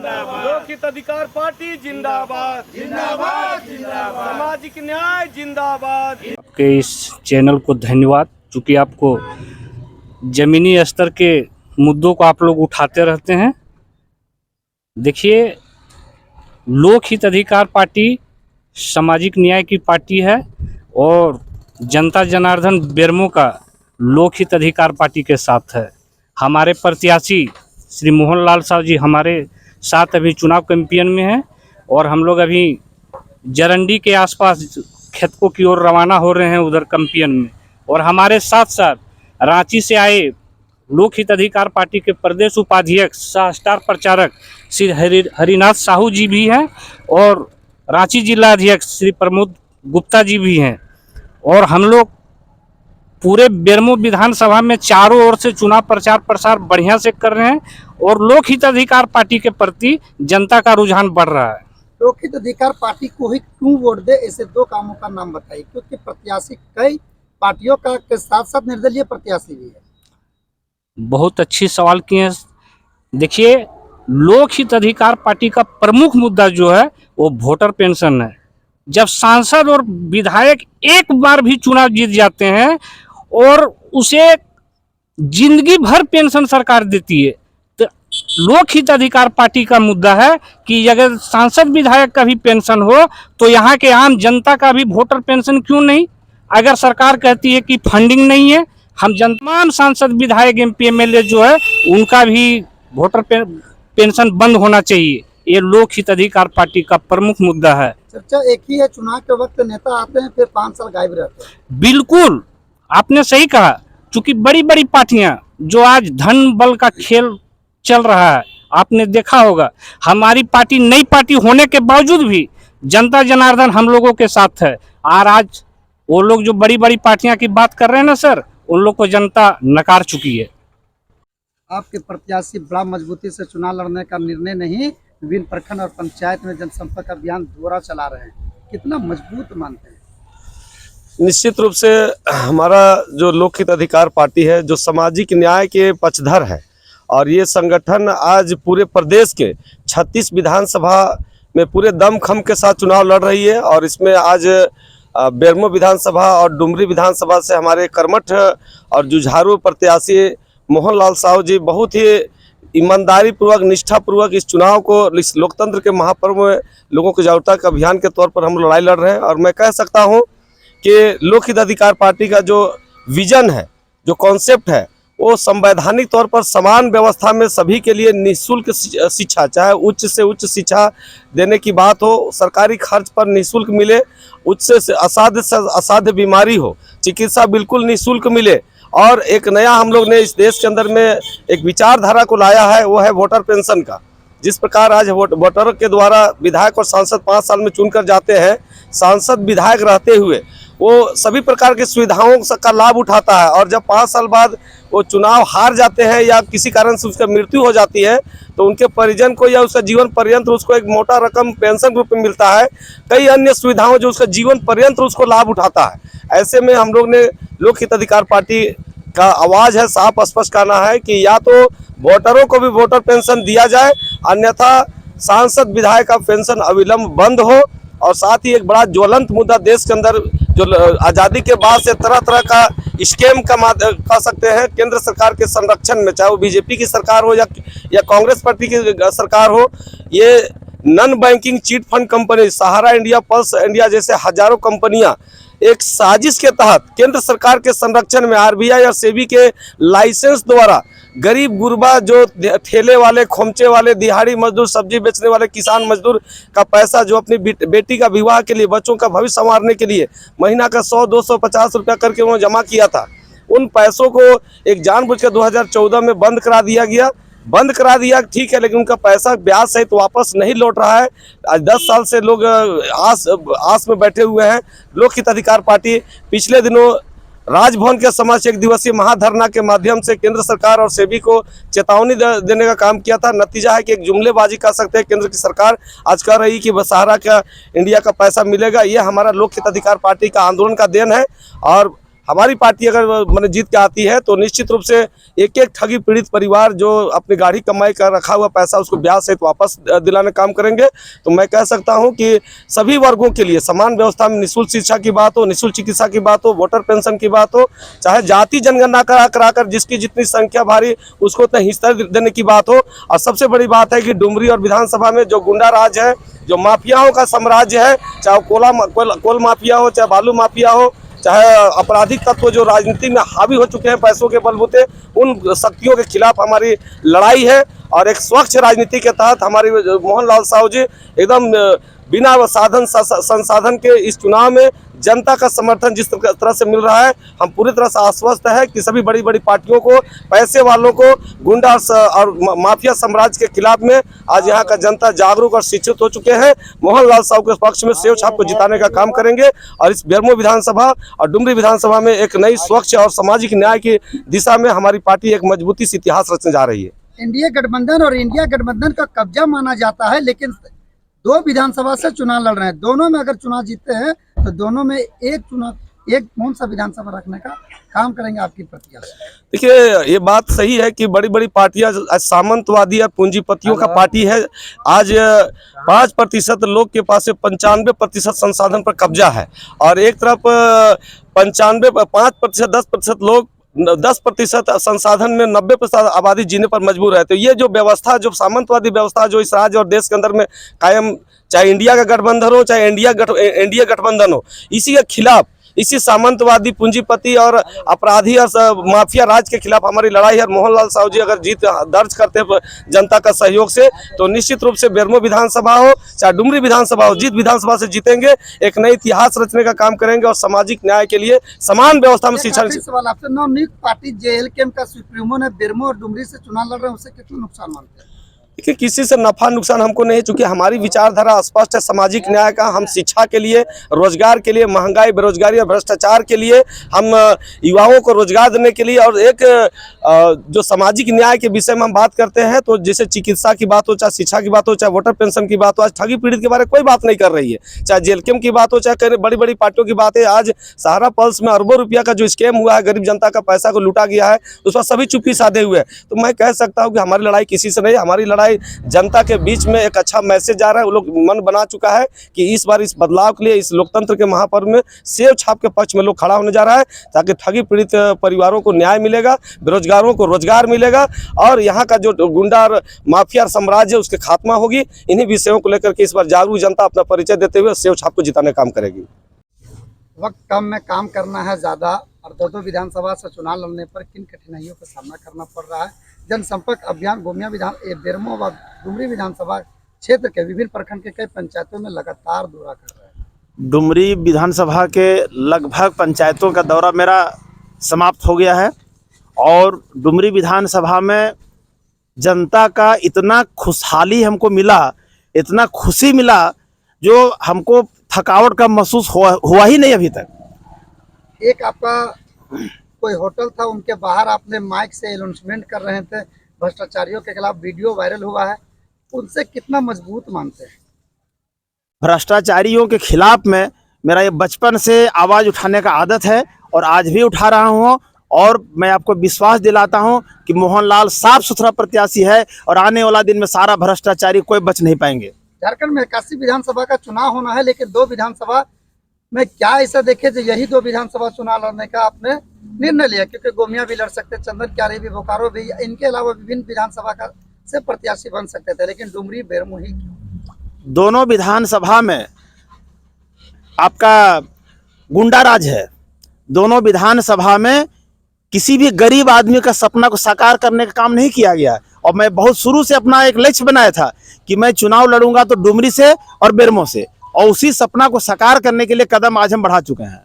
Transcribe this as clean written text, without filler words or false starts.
लोक हित अधिकार पार्टी जिंदाबाद जिंदाबाद जिंदाबाद, सामाजिक न्याय जिंदाबाद। आपके इस चैनल को धन्यवाद, क्योंकि आपको जमीनी स्तर के मुद्दों को आप लोग उठाते रहते हैं। देखिए, लोक हित अधिकार पार्टी सामाजिक न्याय की पार्टी है और जनता जनार्दन बेरमो का लोक हित अधिकार पार्टी के साथ है। हमारे प्रत्याशी श्री मोहनलाल साहू जी हमारे साथ अभी चुनाव कैंपेन में हैं और हम लोग अभी जरंडी के आसपास खेतों की ओर रवाना हो रहे हैं उधर कैंपेन में। और हमारे साथ साथ रांची से आए लोक हित अधिकार पार्टी के प्रदेश उपाध्यक्ष सह स्टार प्रचारक श्री हरिनाथ साहू जी भी हैं और रांची जिला अध्यक्ष श्री प्रमोद गुप्ता जी भी हैं। और हम लोग पूरे बेरमो विधानसभा में चारों ओर से चुनाव प्रचार प्रसार बढ़िया से कर रहे हैं और लोक हित अधिकार पार्टी के प्रति जनता का रुझान बढ़ रहा है। लोक हित अधिकार पार्टी को ही क्यों वोट दे, ऐसे दो कामों का नाम बताइए, क्योंकि प्रत्याशी कई पार्टियों का के साथ साथ निर्दलीय प्रत्याशी भी है। बहुत अच्छी सवाल किए हैं। देखिए, लोक हित अधिकार पार्टी का प्रमुख मुद्दा जो है वो वोटर पेंशन है। जब सांसद और विधायक एक बार भी चुनाव जीत जाते हैं और उसे जिंदगी भर पेंशन सरकार देती है, तो लोक हित अधिकार पार्टी का मुद्दा है कि अगर सांसद विधायक का भी पेंशन हो तो यहाँ के आम जनता का भी वोटर पेंशन क्यों नहीं। अगर सरकार कहती है कि फंडिंग नहीं है, हम तमाम सांसद विधायक MP MLA जो है उनका भी वोटर पेंशन बंद होना चाहिए। ये लोक हित अधिकार पार्टी का प्रमुख मुद्दा है। चर्चा एक ही है, चुनाव के वक्त नेता आते हैं फिर 5 साल गायब रहते हैं। बिल्कुल, आपने सही कहा, क्योंकि बड़ी बड़ी पार्टियां जो आज धन बल का खेल चल रहा है, आपने देखा होगा। हमारी पार्टी नई पार्टी होने के बावजूद भी जनता जनार्दन हम लोगों के साथ है। और आज वो लोग जो बड़ी बड़ी पार्टियां की बात कर रहे हैं ना सर, उन लोग को जनता नकार चुकी है। आपके प्रत्याशी बड़ा मजबूती से चुनाव लड़ने का निर्णय नहीं, विभिन्न प्रखंड और पंचायत में जनसंपर्क अभियान दोहरा चला रहे हैं, कितना मजबूत मानते हैं? निश्चित रूप से हमारा जो लोक हित अधिकार पार्टी है, जो सामाजिक न्याय के पक्षधर है, और ये संगठन आज पूरे प्रदेश के 36 विधानसभा में पूरे दमखम के साथ चुनाव लड़ रही है। और इसमें आज बेरमो विधानसभा और डुमरी विधानसभा से हमारे कर्मठ और जुझारू प्रत्याशी मोहनलाल साहू जी बहुत ही ईमानदारी पूर्वक, निष्ठा पूर्वक इस चुनाव को, इस लोकतंत्र के महापर्व में लोगों को जागरूकता के अभियान के तौर पर हम लड़ाई लड़ रहे हैं। और मैं कह सकता हूं कि लोक हित अधिकार पार्टी का जो विजन है, जो कॉन्सेप्ट है, वो संवैधानिक तौर पर समान व्यवस्था में सभी के लिए निःशुल्क शिक्षा, चाहे उच्च से उच्च शिक्षा देने की बात हो, सरकारी खर्च पर निःशुल्क मिले, उच्च से असाध्य बीमारी हो, चिकित्सा बिल्कुल निःशुल्क मिले। और एक नया हम लोग ने इस देश के अंदर में एक विचारधारा को लाया है, वो है वोटर पेंशन का। जिस प्रकार आज वोटर के द्वारा विधायक और सांसद 5 साल में चुनकर जाते हैं, सांसद विधायक रहते हुए वो सभी प्रकार की सुविधाओं का लाभ उठाता है। और जब 5 साल बाद वो चुनाव हार जाते हैं या किसी कारण से उसका मृत्यु हो जाती है, तो उनके परिजन को या उसका जीवन पर्यंत उसको एक मोटा रकम पेंशन रूप में मिलता है, कई अन्य सुविधाओं जो उसका जीवन पर्यंत उसको लाभ उठाता है। ऐसे में हम लोग ने लोक हित अधिकार पार्टी का आवाज़ है, साफ स्पष्ट कहना है कि या तो वोटरों को भी वोटर पेंशन दिया जाए, अन्यथा सांसद विधायक का पेंशन अविलंब बंद हो। और साथ ही एक बड़ा ज्वलंत मुद्दा देश के अंदर जो आज़ादी के बाद से तरह तरह का स्कैम का कह सकते हैं, केंद्र सरकार के संरक्षण में, चाहे वो BJP की सरकार हो या कांग्रेस पार्टी की सरकार हो, ये non banking chit fund company Sahara India, Pulse India जैसे हजारों कंपनियां एक साजिश के तहत केंद्र सरकार के संरक्षण में RBI और SEBI के लाइसेंस द्वारा गरीब गुरबा, जो ठेले वाले, खोमचे वाले, दिहाड़ी मजदूर, सब्जी बेचने वाले किसान मजदूर का पैसा जो अपनी बेटी का विवाह के लिए, बच्चों का भविष्य संवारने के लिए महीना का 100, 200, 50 रुपया करके उन्होंने जमा किया था, उन पैसों को एक जानबूझ कर 2014 में बंद करा दिया गया। बंद करा दिया ठीक है, लेकिन उनका पैसा ब्याज सहित तो वापस नहीं लौट रहा है। आज 10 साल से लोग आस में बैठे हुए हैं। लोक हित अधिकार पार्टी पिछले दिनों राजभवन के समक्ष एक दिवसीय महाधरना के माध्यम से केंद्र सरकार और SEBI को चेतावनी देने का काम किया था। नतीजा है कि एक जुमलेबाजी कह सकते हैं, केंद्र की सरकार आज कह रही कि सहारा का इंडिया का पैसा मिलेगा। ये हमारा लोक हित अधिकार पार्टी का आंदोलन का देन है। और हमारी पार्टी अगर मैंने जीत के आती है तो निश्चित रूप से एक एक ठगी पीड़ित परिवार जो अपनी गाढ़ी कमाई कर रखा हुआ पैसा उसको ब्याज सहित वापस दिलाने काम करेंगे। तो मैं कह सकता हूं कि सभी वर्गों के लिए समान व्यवस्था में निःशुल्क शिक्षा की बात हो, निःशुल्क चिकित्सा की बात हो, वोटर पेंशन की बात हो, चाहे जाति जनगणना कराकर जिसकी जितनी संख्या भारी उसको उतना हिस्सा देने की बात हो। और सबसे बड़ी बात है कि डुमरी और विधानसभा में जो गुंडा राज है, जो माफियाओं का साम्राज्य है, चाहे कोल माफिया हो, चाहे बालू माफिया हो, चाहे आपराधिक तत्व जो राजनीति में हावी हो चुके हैं पैसों के बलबूते, उन शक्तियों के खिलाफ हमारी लड़ाई है। और एक स्वच्छ राजनीति के तहत हमारी मोहन लाल साहू जी एकदम बिना साधन संसाधन के इस चुनाव में जनता का समर्थन जिस तरह से मिल रहा है, हम पूरी तरह से आश्वस्त है कि सभी बड़ी बड़ी पार्टियों को, पैसे वालों को, गुंडा और माफिया साम्राज्य के खिलाफ में आज यहाँ का जनता जागरूक और शिक्षित हो चुके हैं। मोहन लाल साहू के पक्ष में सेव छाप को जिताने का काम करेंगे और इस बेरमो विधानसभा और डुमरी विधानसभा में एक नई स्वच्छ और सामाजिक न्याय की दिशा में हमारी पार्टी एक मजबूती से इतिहास रचने जा रही है। एनडीए गठबंधन और इंडिया गठबंधन का कब्जा माना जाता है, लेकिन दो विधानसभा से चुनाव लड़ रहे हैं। दोनों में अगर चुनाव जीतते हैं तो दोनों में एक कौन सा विधानसभा रखने का काम करेंगे आपकी प्रत्याशी? देखिए, ये बात सही है कि बड़ी बड़ी पार्टियां सामंतवादी और पूंजीपतियों का पार्टी है। आज 5% लोग के पास 95% संसाधन पर कब्जा है और एक तरफ 5% 10% लोग 10% संसाधन में 90% आबादी जीने पर मजबूर है। तो ये जो व्यवस्था, जो सामंतवादी व्यवस्था जो इस राज्य और देश के अंदर में कायम, चाहे इंडिया का गठबंधन हो, चाहे एनडीए गठबंधन हो, इसी के खिलाफ, इसी सामंतवादी पूंजीपति और अपराधी और माफिया राज के खिलाफ हमारी लड़ाई है। मोहन लाल साहू जी अगर जीत दर्ज करते हैं जनता का सहयोग से तो निश्चित रूप से बेरमो विधानसभा हो चाहे डुमरी विधानसभा हो, जीत विधानसभा से जीतेंगे, एक नई इतिहास रचने का काम करेंगे और सामाजिक न्याय के लिए समान व्यवस्था में शिक्षा। सवाल आपसे, नवनियुक्त पार्टी जेएलके का सुप्रीमो ने बेरमो और डुमरी से चुनाव लड़ रहे हैं, उससे कितना नुकसान मानते हैं? देखिए, किसी से नफा नुकसान हमको नहीं, चूंकि हमारी विचारधारा स्पष्ट है सामाजिक न्याय का। हम शिक्षा के लिए, रोजगार के लिए, महंगाई, बेरोजगारी और भ्रष्टाचार के लिए, हम युवाओं को रोजगार देने के लिए और एक जो सामाजिक न्याय के विषय में हम बात करते हैं, तो जैसे चिकित्सा की बात हो, चाहे शिक्षा की बात हो, चाहे वोटर पेंशन की बात हो, आज ठगी पीड़ित के बारे में कोई बात नहीं कर रही है, चाहे जेएलके की बात हो, चाहे बड़ी बड़ी पार्टियों की बात है। आज सहारा पल्स में अरबों रुपया का जो स्कैम हुआ है, गरीब जनता का पैसा को लूटा गया है, उस पर सभी चुप्पी साधे हुए हैं। तो मैं कह सकता हूँ कि हमारी लड़ाई किसी से नहीं, हमारी लड़ाई जनता के बीच में एक अच्छा मैसेज जा रहा है। वो लोग मन बना चुका है कि इस बार इस बदलाव के लिए, इस लोकतंत्र के महापर्व में सेव छाप के पक्ष में लोग खड़ा होने जा रहा है, ताकि ठगी पीड़ित परिवारों को न्याय मिलेगा, बेरोजगारों को रोजगार मिलेगा और यहाँ का जो गुंडा और माफिया साम्राज्य उसके खात्मा होगी। इन्हीं विषयों को लेकर के इस बार जागरूक जनता अपना परिचय देते हुए सेव छाप को जिताने का काम करेगी। वक्त कम में काम करना है ज़्यादा और दो विधानसभा से चुनाव लड़ने पर किन कठिनाइयों का सामना करना पड़ रहा है? जनसंपर्क अभियान गोमिया बेरमो व डुमरी विधानसभा क्षेत्र के विभिन्न प्रखंड के कई पंचायतों में लगातार दौरा कर रहा है। डुमरी विधानसभा के लगभग पंचायतों का दौरा मेरा समाप्त हो गया है और डुमरी विधानसभा में जनता का इतना खुशहाली हमको मिला, इतना खुशी मिला, जो हमको थकावट का महसूस हुआ ही नहीं अभी तक। एक आपका कोई होटल था, उनके बाहर आपने माइक से अनाउंसमेंट कर रहे थे, भ्रष्टाचारियों के खिलाफ वीडियो वायरल हुआ है, उनसे कितना मजबूत मानते हैं? भ्रष्टाचारियों के खिलाफ में मेरा ये बचपन से आवाज़ उठाने का आदत है और आज भी उठा रहा हूँ और मैं आपको विश्वास दिलाता हूँ कि मोहन लाल साफ सुथरा प्रत्याशी है और आने वाला दिन में सारा भ्रष्टाचारी कोई बच नहीं पाएंगे। झारखंड में 81 विधानसभा का चुनाव होना है, लेकिन दो विधानसभा में क्या ऐसा देखे जो यही दो विधानसभा चुनाव लड़ने का आपने निर्णय लिया? क्योंकि गोमिया भी लड़ सकते, चंदन क्यारी भी, बोकारो भी, इनके अलावा विभिन्न विधानसभा का से प्रत्याशी बन सकते थे, लेकिन डुमरी बेरमो ही क्यों? दोनों विधानसभा में आपका गुंडा राज है। दोनों विधानसभा में किसी भी गरीब आदमी का सपना को साकार करने का काम नहीं किया गया और मैं बहुत शुरू से अपना एक लक्ष्य बनाया था कि मैं चुनाव लड़ूंगा तो डुमरी से और बेरमो से, और उसी सपना को साकार करने के लिए कदम आज हम बढ़ा चुके हैं।